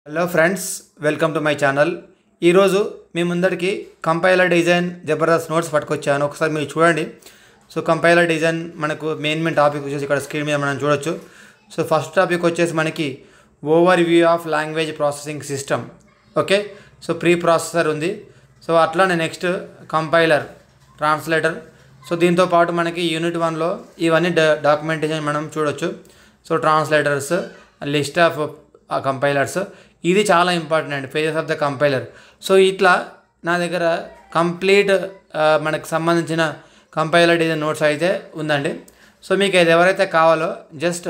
Hello friends, welcome to my channel. ఈరోజు మీ ముందరికి compiler design Jabardasth notes పట్టుకొచ్చాను. ఒకసారి మీరు చూడండి. సో కంపైలర్ డిజైన్ మనకు మెయిన్ టాపిక్ వచ్చేసి ఇక్కడ స్క్రీన్ మీద మనం చూడొచ్చు. సో ఫస్ట్ టాపిక్ వచ్చేసి మనకి over view of language processing system. Okay, so pre processor ఉంది. సో అట్లానే నెక్స్ట్ కంపైలర్, ట్రాన్స్లేటర్. సో దీంతో పాటు మనకి యూనిట్ 1లో ఇవన్నీ డాక్యుమెంటేషన్ మనం చూడొచ్చు. So translators, list of compilers, ఇది చాలా ఇంపార్టెంట్ అండి, pages of the compiler. So ఇట్లా నా దగ్గర కంప్లీట్ మనకు సంబంధించిన కంపైలర్ డిజైన్ నోట్స్ అయితే ఉందండి. సో మీకు ఇది ఎవరైతే కావాలో జస్ట్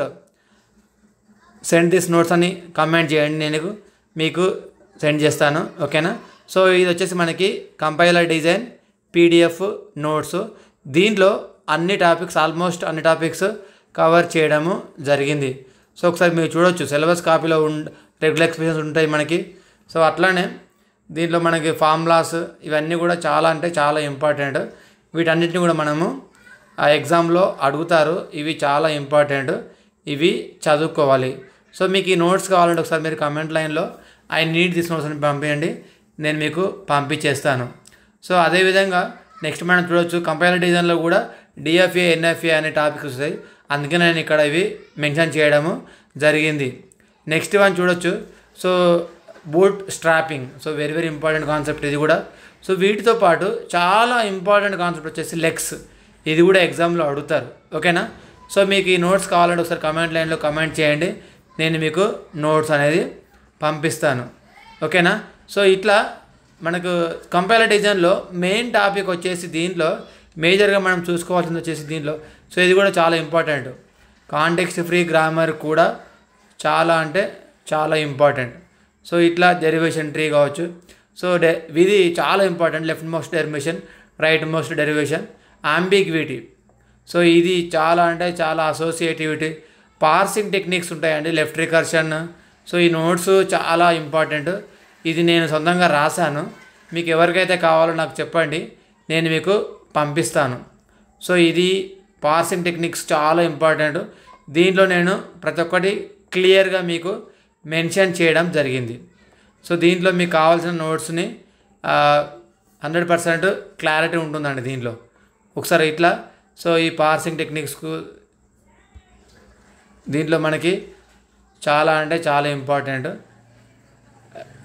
సెండ్ దిస్ నోట్స్ అని కమెంట్ చేయండి, నేను మీకు సెండ్ చేస్తాను. ఓకేనా. సో ఇది వచ్చేసి మనకి కంపైలర్ డిజైన్ పీడిఎఫ్ నోట్స్. దీంట్లో ఆల్మోస్ట్ అన్ని టాపిక్స్ కవర్ చేయడము జరిగింది. సో ఒకసారి మీరు చూడొచ్చు, సిలబస్ కాపీలో రెగ్యులర్ ఎక్స్ప్రెషన్స్ ఉంటాయి మనకి. సో అట్లానే దీంట్లో మనకి ఫార్ములాస్ ఇవన్నీ కూడా చాలా అంటే చాలా ఇంపార్టెంట్. వీటన్నిటిని కూడా మనము ఆ ఎగ్జామ్లో అడుగుతారు. ఇవి చాలా ఇంపార్టెంట్, ఇవి చదువుకోవాలి. సో మీకు ఈ నోట్స్ కావాలంటే ఒకసారి మీరు కమెంట్ లైన్లో ఐ నీడ్ దిస్ నోట్స్ అని పంపించండి, నేను మీకు పంపించేస్తాను. సో అదేవిధంగా నెక్స్ట్ మనం చూడొచ్చు, కంపైలర్ డిజైన్లో కూడా డిఎఫ్ఏ, ఎన్ఎఫ్ఏ అనే టాపిక్స్ వస్తాయి. అందుకే నేను ఇక్కడ ఇవి మెన్షన్ చేయడము జరిగింది. నెక్స్ట్ వన్ చూడొచ్చు, so boot strapping. So very important concept ఇది కూడా. సో వీటితో పాటు చాలా ఇంపార్టెంట్ కాన్సెప్ట్ వచ్చేసి లెగ్స్. ఇది కూడా ఎగ్జామ్లో అడుగుతారు. ఓకేనా. సో మీకు ఈ నోట్స్ కావాలంటే ఒకసారి కమెంట్ లైన్లో కమెంట్ చేయండి, నేను మీకు నోట్స్ అనేది పంపిస్తాను. ఓకేనా. సో ఇట్లా మనకు కంపైలర్ డిజైన్లో మెయిన్ టాపిక్ వచ్చేసి దీంట్లో మేజర్గా మనం చూసుకోవాల్సింది వచ్చేసి దీంట్లో. సో ఇది కూడా చాలా ఇంపార్టెంట్. కాంటెక్స్ట్ ఫ్రీ గ్రామర్ కూడా చాలా అంటే చాలా ఇంపార్టెంట్. సో ఇట్లా డెరివేషన్ ట్రీ కావచ్చు. సో ఇది చాలా important. Left most derivation, right most derivation, ambiguity. So ఇది చాలా అంటే చాలా అసోసియేటివిటీ, పార్సింగ్ టెక్నిక్స్ ఉంటాయండి, లెఫ్ట్ రికర్షన్. సో ఈ నోట్స్ చాలా ఇంపార్టెంట్. ఇది నేను సొంతంగా రాశాను. మీకు ఎవరికైతే కావాలో నాకు చెప్పండి, నేను మీకు పంపిస్తాను. సో ఇది పార్సింగ్ టెక్నిక్స్ చాలా ఇంపార్టెంట్. దీంట్లో నేను ప్రతి ఒక్కటి క్లియర్గా మీకు మెన్షన్ చేయడం జరిగింది. సో దీంట్లో మీకు కావాల్సిన నోట్స్ని 100% క్లారిటీ ఉంటుందండి దీంట్లో. ఒకసారి ఇట్లా సో ఈ పార్సింగ్ టెక్నిక్స్కు దీంట్లో మనకి చాలా అంటే చాలా ఇంపార్టెంట్.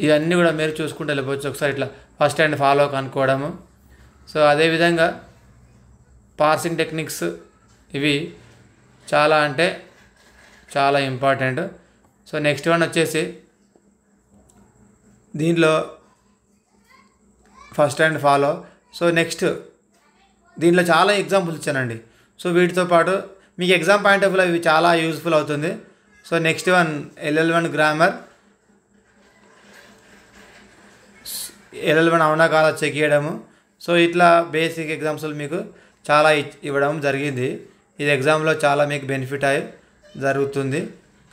ఇవన్నీ కూడా మీరు చూసుకుంటూ వెళ్ళిపోవచ్చు. ఒకసారి ఇట్లా ఫస్ట్ అండ్ ఫాలో కనుక్కోవడము. సో అదేవిధంగా పార్సింగ్ టెక్నిక్స్ ఇవి చాలా అంటే చాలా ఇంపార్టెంట్. సో నెక్స్ట్ వన్ వచ్చేసి దీంట్లో first and follow. So next దీంట్లో చాలా ఎగ్జాంపుల్స్ ఇచ్చానండి. సో వీటితో పాటు మీకు ఎగ్జామ్ పాయింట్ ఆఫ్ వ్యూలో ఇవి చాలా యూజ్ఫుల్ అవుతుంది. So next one LL1 grammar. LL1 అవునా కాదా చెక్ చేయడము. సో ఇట్లా బేసిక్ ఎగ్జామ్స్లో మీకు చాలా ఇవ్వడం జరిగింది. ఇది ఎగ్జామ్లో చాలా మీకు బెనిఫిట్ అయ్యి జరుగుతుంది.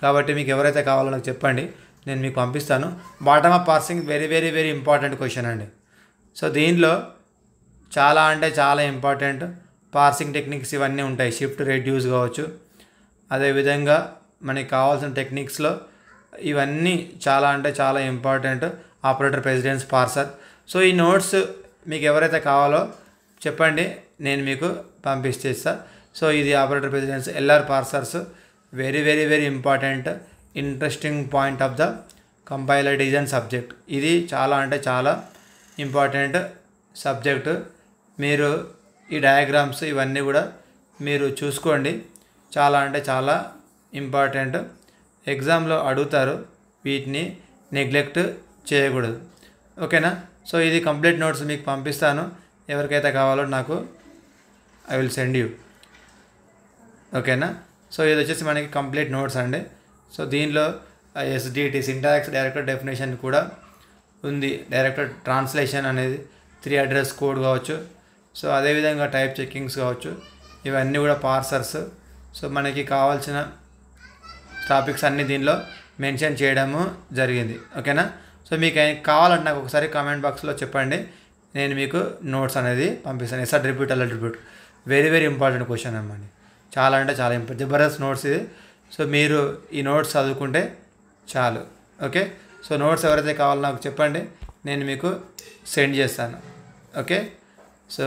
కాబట్టి మీకు ఎవరైతే కావాలో నాకు చెప్పండి, నేను మీకు పంపిస్తాను. Bottom up parsing very important question అండి. సో దీనిలో చాలా అంటే చాలా ఇంపార్టెంట్ పార్సింగ్ టెక్నిక్స్ ఇవన్నీ ఉంటాయి. షిఫ్ట్, రెడ్యూస్ కావచ్చు. అదేవిధంగా మనకి కావాల్సిన టెక్నిక్స్లో ఇవన్నీ చాలా అంటే చాలా important. Operator, precedence, parser. So ఈ నోట్స్ మీకు ఎవరైతే కావాలో చెప్పండి, నేను మీకు పంపిస్తేస్తా. సో ఇది operator, precedence, LR parsers very important, interesting point of the compiler design subject. ఇది చాలా అంటే చాలా ఇంపార్టెంట్ సబ్జెక్టు. మీరు ఈ డయాగ్రామ్స్ ఇవన్నీ కూడా మీరు చూసుకోండి, చాలా అంటే చాలా ఇంపార్టెంట్. ఎగ్జామ్లో అడుగుతారు, వీటిని నెగ్లెక్ట్ చేయకూడదు. ఓకేనా. సో ఇది కంప్లీట్ నోట్స్ మీకు పంపిస్తాను. ఎవరికైతే కావాలో నాకు ఐ విల్ సెండ్ యూ. ఓకేనా. సో ఇది వచ్చేసి మనకి కంప్లీట్ నోట్స్ అండి. సో దీనిలో SDT సింటాక్స్ డైరెక్టర్ డెఫినేషన్ కూడా ఉంది, డైరెక్టర్ ట్రాన్స్లేషన్ అనేది, 3 అడ్రస్ కోడ్ కావచ్చు. సో అదేవిధంగా టైప్ చెక్కింగ్స్ కావచ్చు. ఇవన్నీ కూడా పార్సర్స్. సో మనకి కావాల్సిన టాపిక్స్ అన్నీ దీనిలో మెన్షన్ చేయడము జరిగింది. ఓకేనా. సో మీకు కావాలంటే నాకు ఒకసారి కామెంట్ బాక్స్లో చెప్పండి, నేను మీకు నోట్స్ అనేది పంపిస్తాను. ఎస్ఆర్ రిపీట్ అలా రిపీట్ వెరీ ఇంపార్టెంట్ క్వశ్చన్ అమ్మండి, చాలా అంటే చాలా ఇంపార్టెంట్ జబర్దస్త్ నోట్స్ ఇది. సో మీరు ఈ నోట్స్ చదువుకుంటే చాలు. ఓకే. సో నోట్స్ ఎవరైతే కావాలో నాకు చెప్పండి, నేను మీకు సెండ్ చేస్తాను. ఓకే, సో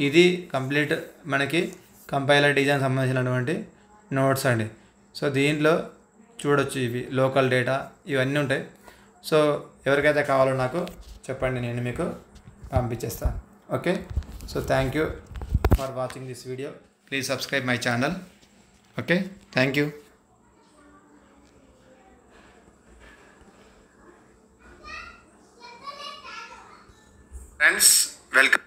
ఇది కంప్లీట్ మనకి కంపైలర్ డిజైన్ సంబంధించినటువంటి నోట్స్ అండి. సో దీంట్లో చూడొచ్చు, ఇవి లోకల్ డేటా ఇవన్నీ ఉంటాయి. సో ఎవరికైతే కావాలో నాకు చెప్పండి, నేను మీకు పంపించేస్తాను. Okay, so thank you for watching this video. Please subscribe my channel. Okay, thank you. Friends, welcome.